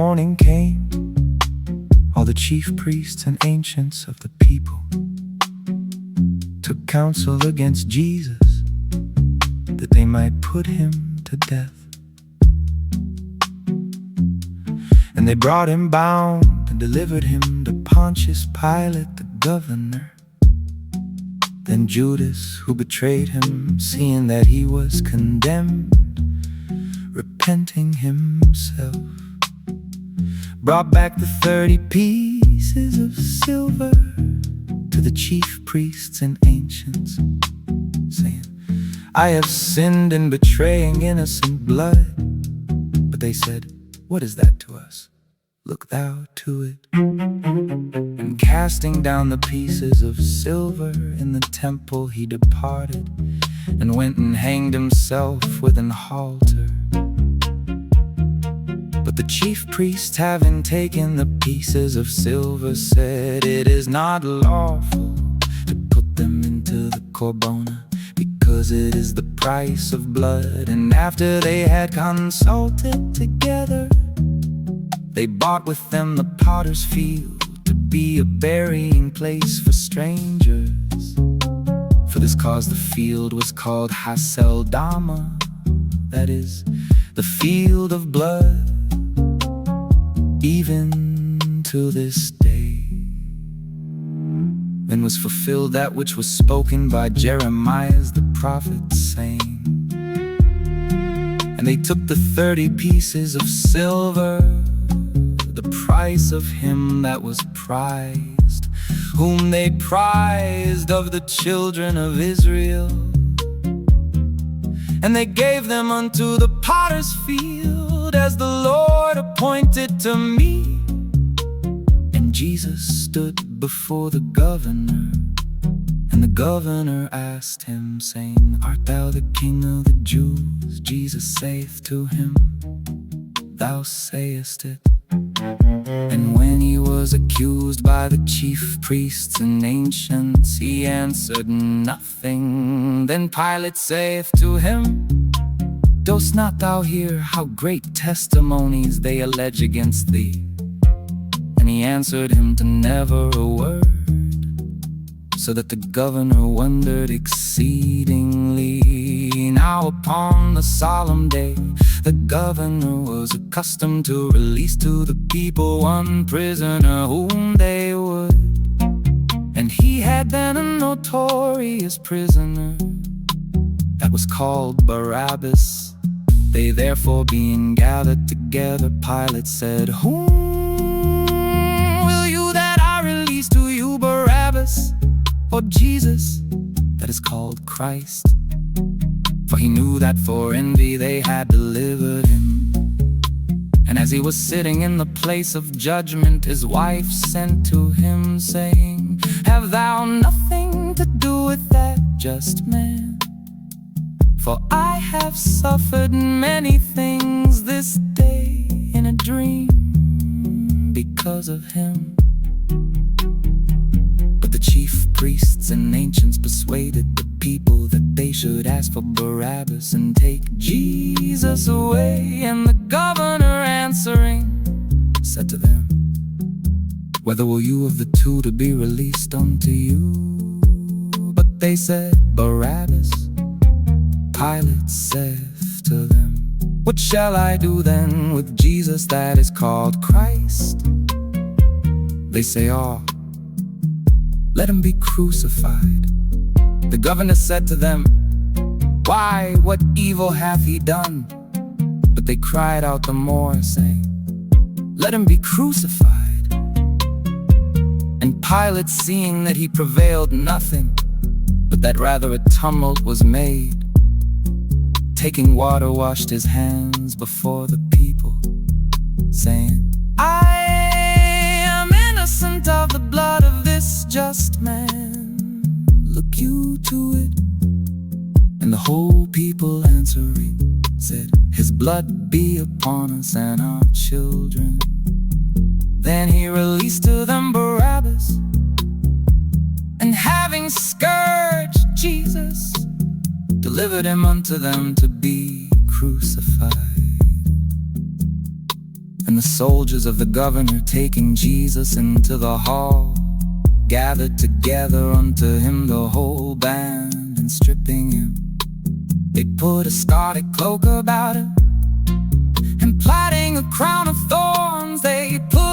morning came, all the chief priests and ancients of the people took counsel against Jesus, that they might put him to death. And they brought him bound and delivered him to Pontius Pilate, the governor. Then Judas, who betrayed him, seeing that he was condemned, repenting himself, brought back the 30 pieces of silver to the chief priests and ancients, saying, I have sinned in betraying innocent blood. But they said, what is that to us? Look thou to it. And casting down the pieces of silver in the temple, he departed and went and hanged himself with an halter. But the chief priests, having taken the pieces of silver, said, it is not lawful to put them into the corbona, because it is the price of blood. And after they had consulted together, they bought with them the potter's field to be a burying place for strangers. For this cause the field was called Haceldama, that is, the field of blood, even to this day. Then was fulfilled that which was spoken by Jeremiah the prophet, saying, and they took the 30 pieces of silver, the price of him that was prized, whom they prized of the children of Israel, and they gave them unto the potter's field, as the Lord appointed to me. And Jesus stood before the governor, and the governor asked him, saying, art thou the King of the Jews? Jesus saith to him, thou sayest it. And when he was accused by the chief priests and ancients, he answered nothing. Then Pilate saith to him, dost not thou hear how great testimonies they allege against thee? And he answered him to never a word, so that the governor wondered exceedingly. Now upon the solemn day, the governor was accustomed to release to the people one prisoner whom they would. And he had been a notorious prisoner that was called Barabbas. They therefore being gathered together, Pilate said, whom will you that I release to you, Barabbas, or Jesus, that is called Christ? For he knew that for envy they had delivered him. And as he was sitting in the place of judgment, his wife sent to him, saying, have thou nothing to do with that just man? For I have suffered many things this day in a dream because of him. But the chief priests and ancients persuaded the people that they should ask for Barabbas and take Jesus away. And the governor answering said to them, whether will you of the two to be released unto you? But they said, Barabbas. Pilate saith to them, what shall I do then with Jesus that is called Christ? They say, let him be crucified. The governor said to them, why, what evil hath he done? But they cried out the more, saying, let him be crucified. And Pilate, seeing that he prevailed nothing, but that rather a tumult was made, taking water, washed his hands before the people, saying, I am innocent of the blood of this just man. Look you to it. And the whole people answering said, his blood be upon us and our children. Then he released to them Barabbas, and having scourged Jesus, delivered him unto them to be crucified. And the soldiers of the governor, taking Jesus into the hall, gathered together unto him the whole band, and stripping him, they put a scarlet cloak about him, and plaiting a crown of thorns, they put